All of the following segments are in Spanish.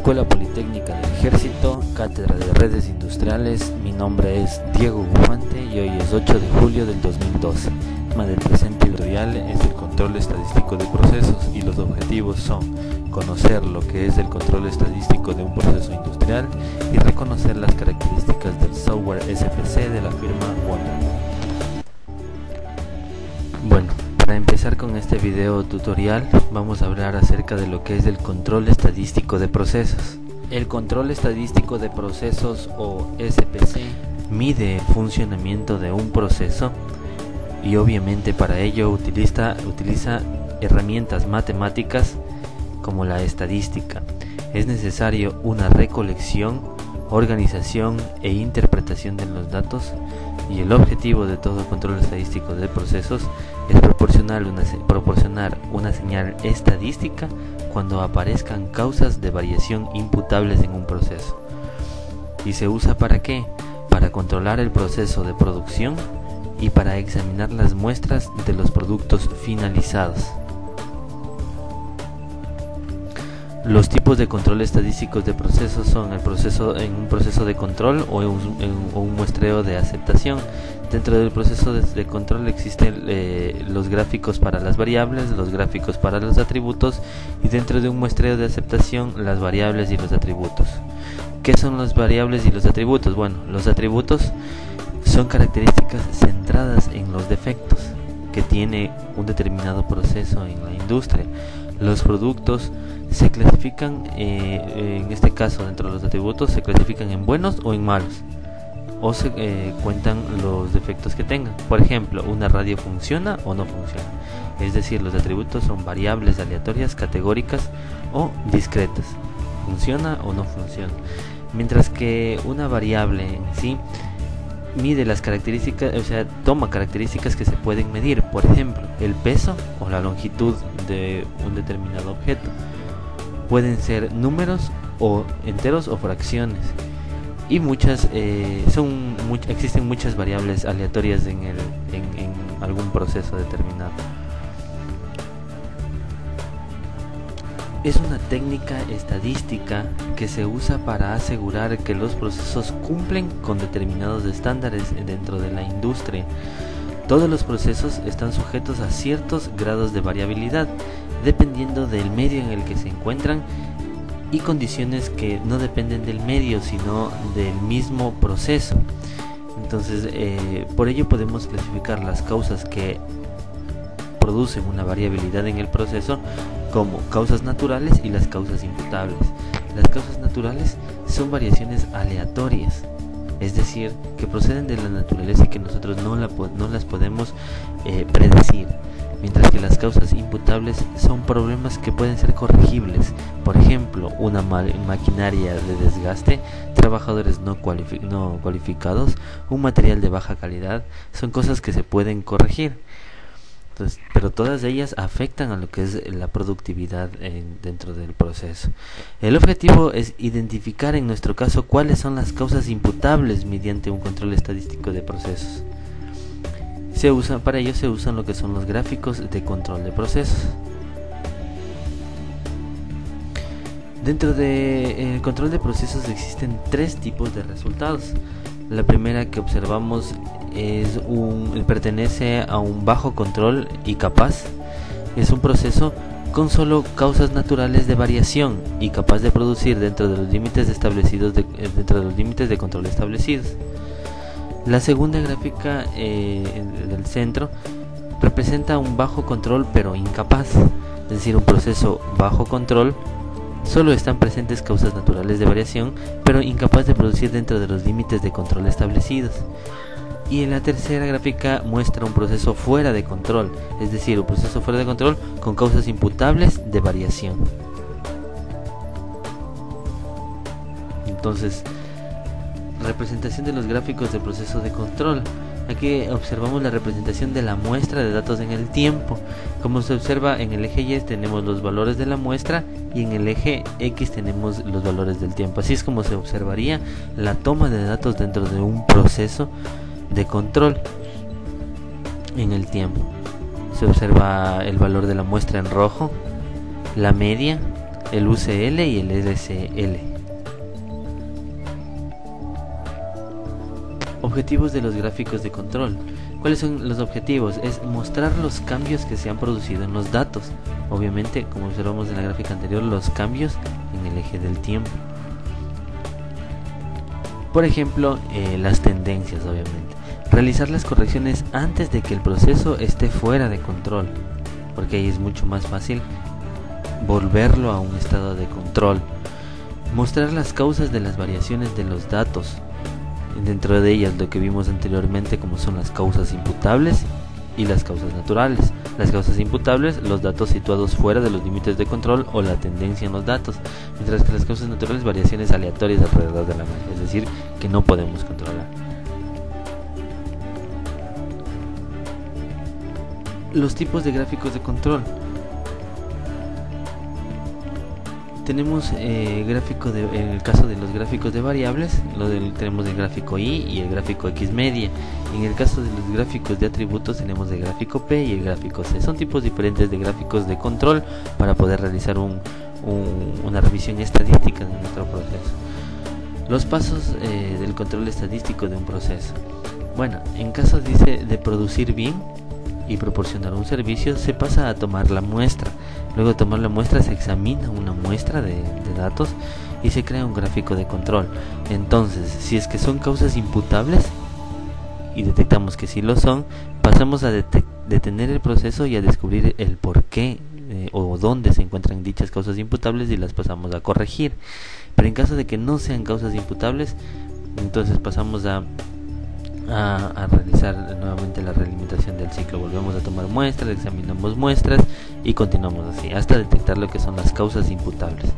Escuela Politécnica del Ejército, Cátedra de Redes Industriales. Mi nombre es Diego Bufante y hoy es 8 de julio del 2012. El tema del presente tutorial es el control estadístico de procesos y los objetivos son conocer lo que es el control estadístico de un proceso industrial y reconocer las características del software SPC de la firma Wonderman. Bueno, para empezar con este video tutorial vamos a hablar acerca de lo que es el control estadístico de procesos. El control estadístico de procesos o SPC mide el funcionamiento de un proceso y obviamente para ello utiliza herramientas matemáticas como la estadística. Es necesario una recolección, organización e interpretación de los datos, y el objetivo de todo control estadístico de procesos es proporcionar una señal estadística cuando aparezcan causas de variación imputables en un proceso. ¿Y se usa para qué? Para controlar el proceso de producción y para examinar las muestras de los productos finalizados. Los tipos de control estadísticos de procesos son un proceso de control o un muestreo de aceptación. Dentro del proceso de control existen los gráficos para las variables, los gráficos para los atributos, y dentro de un muestreo de aceptación las variables y los atributos. ¿Qué son las variables y los atributos? Bueno, los atributos son características centradas en los defectos que tiene un determinado proceso en la industria. Los productos se clasifican, en este caso dentro de los atributos, se clasifican en buenos o en malos, o se cuentan los defectos que tengan. Por ejemplo, una radio funciona o no funciona. Es decir, los atributos son variables aleatorias, categóricas o discretas. Funciona o no funciona. Mientras que una variable en sí mide las características, toma características que se pueden medir. Por ejemplo, el peso o la longitud de un determinado objeto. Pueden ser números o enteros o fracciones, y existen muchas variables aleatorias en algún proceso determinado. Es una técnica estadística que se usa para asegurar que los procesos cumplen con determinados estándares dentro de la industria. Todos los procesos están sujetos a ciertos grados de variabilidad, dependiendo del medio en el que se encuentran, y condiciones que no dependen del medio, sino del mismo proceso. Entonces, por ello podemos clasificar las causas que producen una variabilidad en el proceso como causas naturales y las causas imputables. Las causas naturales son variaciones aleatorias, es decir, que proceden de la naturaleza y que nosotros no las podemos predecir, mientras que las causas imputables son problemas que pueden ser corregibles. Por ejemplo, una maquinaria de desgaste, trabajadores no cualificados, un material de baja calidad, son cosas que se pueden corregir. Entonces, pero todas ellas afectan a lo que es la productividad dentro del proceso. El objetivo es identificar en nuestro caso cuáles son las causas imputables mediante un control estadístico de procesos. Para ello se usan lo que son los gráficos de control de procesos. Dentro del control de procesos existen tres tipos de resultados. La primera que observamos pertenece a un bajo control y capaz. Es un proceso con solo causas naturales de variación y capaz de producir dentro de los límites de control establecidos. La segunda gráfica del centro representa un bajo control pero incapaz, es decir, un proceso bajo control. Solo están presentes causas naturales de variación, pero incapaz de producir dentro de los límites de control establecidos. Y en la tercera gráfica muestra un proceso fuera de control, es decir, un proceso fuera de control con causas imputables de variación. Entonces, representación de los gráficos de proceso de control. Aquí observamos la representación de la muestra de datos en el tiempo. Como se observa, en el eje Y tenemos los valores de la muestra y en el eje X tenemos los valores del tiempo. Así es como se observaría la toma de datos dentro de un proceso de control en el tiempo. Se observa el valor de la muestra en rojo, la media, el UCL y el LCL. Objetivos de los gráficos de control. ¿Cuáles son los objetivos? Es mostrar los cambios que se han producido en los datos. Obviamente, como observamos en la gráfica anterior, los cambios en el eje del tiempo. Por ejemplo, las tendencias, obviamente. Realizar las correcciones antes de que el proceso esté fuera de control, porque ahí es mucho más fácil volverlo a un estado de control. Mostrar las causas de las variaciones de los datos. Dentro de ellas lo que vimos anteriormente, como son las causas imputables y las causas naturales. Las causas imputables, los datos situados fuera de los límites de control o la tendencia en los datos, mientras que las causas naturales, variaciones aleatorias alrededor de la media, es decir, que no podemos controlar. Los tipos de gráficos de control. Tenemos gráfico en el caso de los gráficos de variables, tenemos el gráfico Y y el gráfico X media. En el caso de los gráficos de atributos tenemos el gráfico P y el gráfico C. Son tipos diferentes de gráficos de control para poder realizar una revisión estadística de nuestro proceso. Los pasos del control estadístico de un proceso. Bueno, en caso de producir bien y proporcionar un servicio, se pasa a tomar la muestra. Luego de tomar la muestra se examina una muestra de datos y se crea un gráfico de control. Entonces, si es que son causas imputables y detectamos que sí lo son, pasamos a detener el proceso y a descubrir el por qué o dónde se encuentran dichas causas imputables y las pasamos a corregir. Pero en caso de que no sean causas imputables, entonces pasamos a realizar nuevamente la realimentación del ciclo. Volvemos a tomar muestras, examinamos muestras y continuamos así hasta detectar lo que son las causas imputables.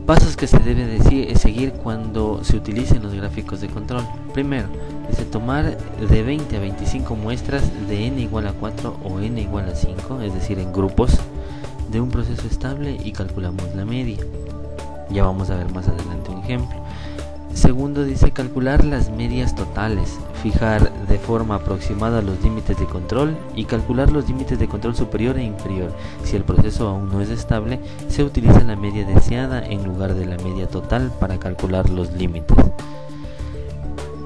Pasos que se debe seguir cuando se utilicen los gráficos de control. Primero, es tomar de 20 a 25 muestras de n igual a 4 o n igual a 5, es decir, en grupos de un proceso estable, y calculamos la media. Ya vamos a ver más adelante un ejemplo. Segundo, dice calcular las medias totales, fijar de forma aproximada los límites de control y calcular los límites de control superior e inferior. Si el proceso aún no es estable, se utiliza la media deseada en lugar de la media total para calcular los límites.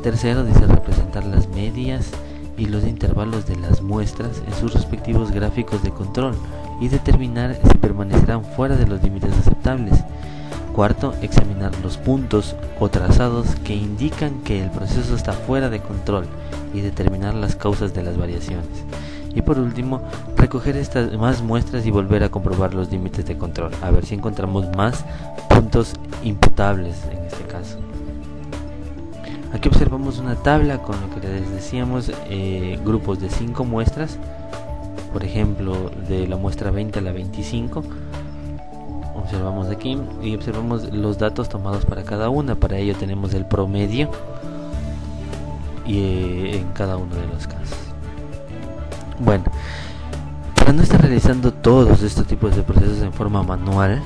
Tercero, dice representar las medias y los intervalos de las muestras en sus respectivos gráficos de control y determinar si permanecerán fuera de los límites aceptables. Cuarto, examinar los puntos o trazados que indican que el proceso está fuera de control y determinar las causas de las variaciones. Y por último, recoger estas más muestras y volver a comprobar los límites de control, a ver si encontramos más puntos imputables en este caso. Aquí observamos una tabla con lo que les decíamos, grupos de 5 muestras, por ejemplo de la muestra 20 a la 25. Observamos aquí y observamos los datos tomados para cada una. Para ello tenemos el promedio y en cada uno de los casos. Bueno, para no estar realizando todos estos tipos de procesos en forma manual,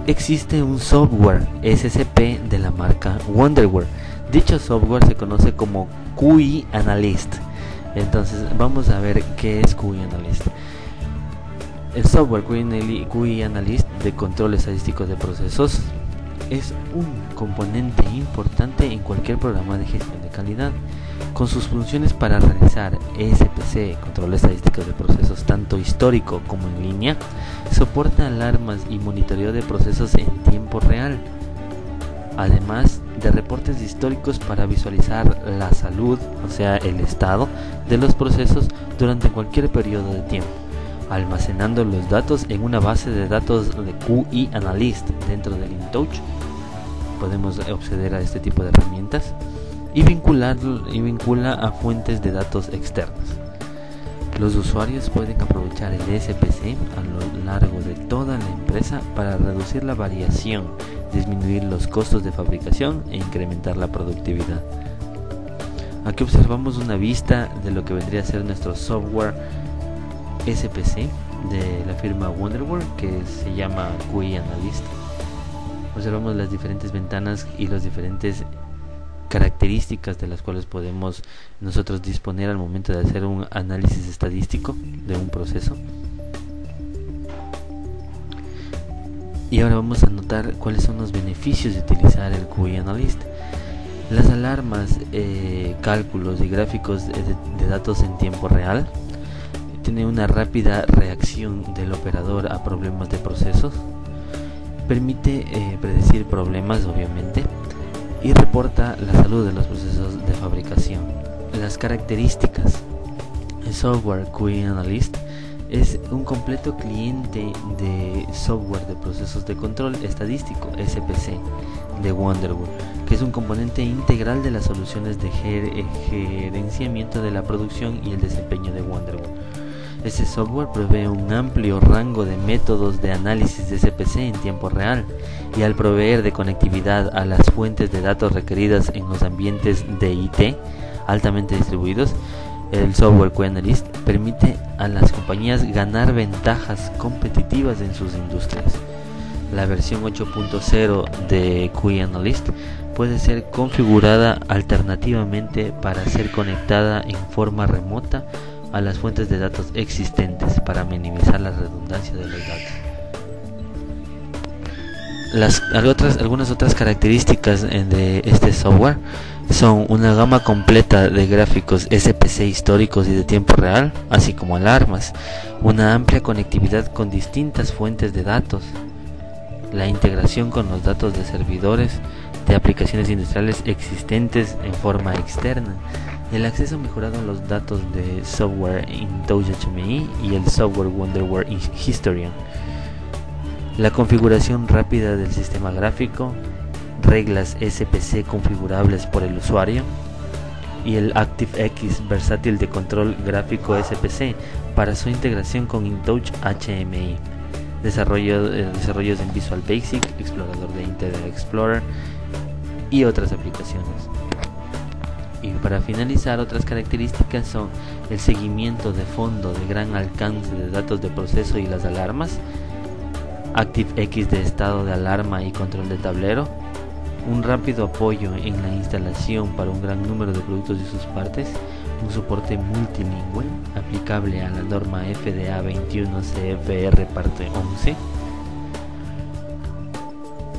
existe un software SCP de la marca Wonderware. Dicho software se conoce como QI Analyst. Entonces vamos a ver qué es QI Analyst. El software QI Analyst de control estadístico de procesos es un componente importante en cualquier programa de gestión de calidad. Con sus funciones para realizar SPC, control estadístico de procesos tanto histórico como en línea, soporta alarmas y monitoreo de procesos en tiempo real, además de reportes históricos para visualizar la salud, o sea, el estado de los procesos durante cualquier periodo de tiempo, almacenando los datos en una base de datos de QI Analyst dentro del InTouch. Podemos acceder a este tipo de herramientas y vincula a fuentes de datos externas. Los usuarios pueden aprovechar el SPC a lo largo de toda la empresa para reducir la variación, disminuir los costos de fabricación e incrementar la productividad. Aquí observamos una vista de lo que vendría a ser nuestro software SPC de la firma Wonderware, que se llama QI Analyst. Observamos las diferentes ventanas y las diferentes características de las cuales podemos nosotros disponer al momento de hacer un análisis estadístico de un proceso. Y ahora vamos a notar cuáles son los beneficios de utilizar el QA Analyst. Las alarmas, cálculos y gráficos de datos en tiempo real tiene una rápida reacción del operador a problemas de procesos, permite predecir problemas obviamente y reporta la salud de los procesos de fabricación. Las características: el software QA Analyst es un completo cliente de software de procesos de control estadístico (SPC) de Wonderwood, que es un componente integral de las soluciones de gerenciamiento de la producción y el desempeño de Wonderwood. Este software provee un amplio rango de métodos de análisis de SPC en tiempo real, y al proveer de conectividad a las fuentes de datos requeridas en los ambientes de IT altamente distribuidos, el software QA Analyst permite a las compañías ganar ventajas competitivas en sus industrias. La versión 8.0 de QA Analyst puede ser configurada alternativamente para ser conectada en forma remota a las fuentes de datos existentes para minimizar la redundancia de los datos. Algunas otras características de este software son una gama completa de gráficos SPC históricos y de tiempo real, así como alarmas, una amplia conectividad con distintas fuentes de datos, la integración con los datos de servidores de aplicaciones industriales existentes en forma externa, el acceso mejorado a los datos de software InTouch HMI y el software Wonderware Historian, la configuración rápida del sistema gráfico, reglas SPC configurables por el usuario y el ActiveX versátil de control gráfico SPC para su integración con InTouch HMI, desarrollos en Visual Basic, explorador de Internet Explorer y otras aplicaciones. Y para finalizar, otras características son el seguimiento de fondo de gran alcance de datos de proceso y las alarmas, ActiveX de estado de alarma y control de tablero, un rápido apoyo en la instalación para un gran número de productos y sus partes, un soporte multilingüe aplicable a la norma FDA 21 CFR parte 11,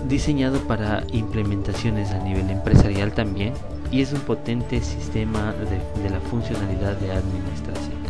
diseñado para implementaciones a nivel empresarial también, y es un potente sistema de la funcionalidad de administración.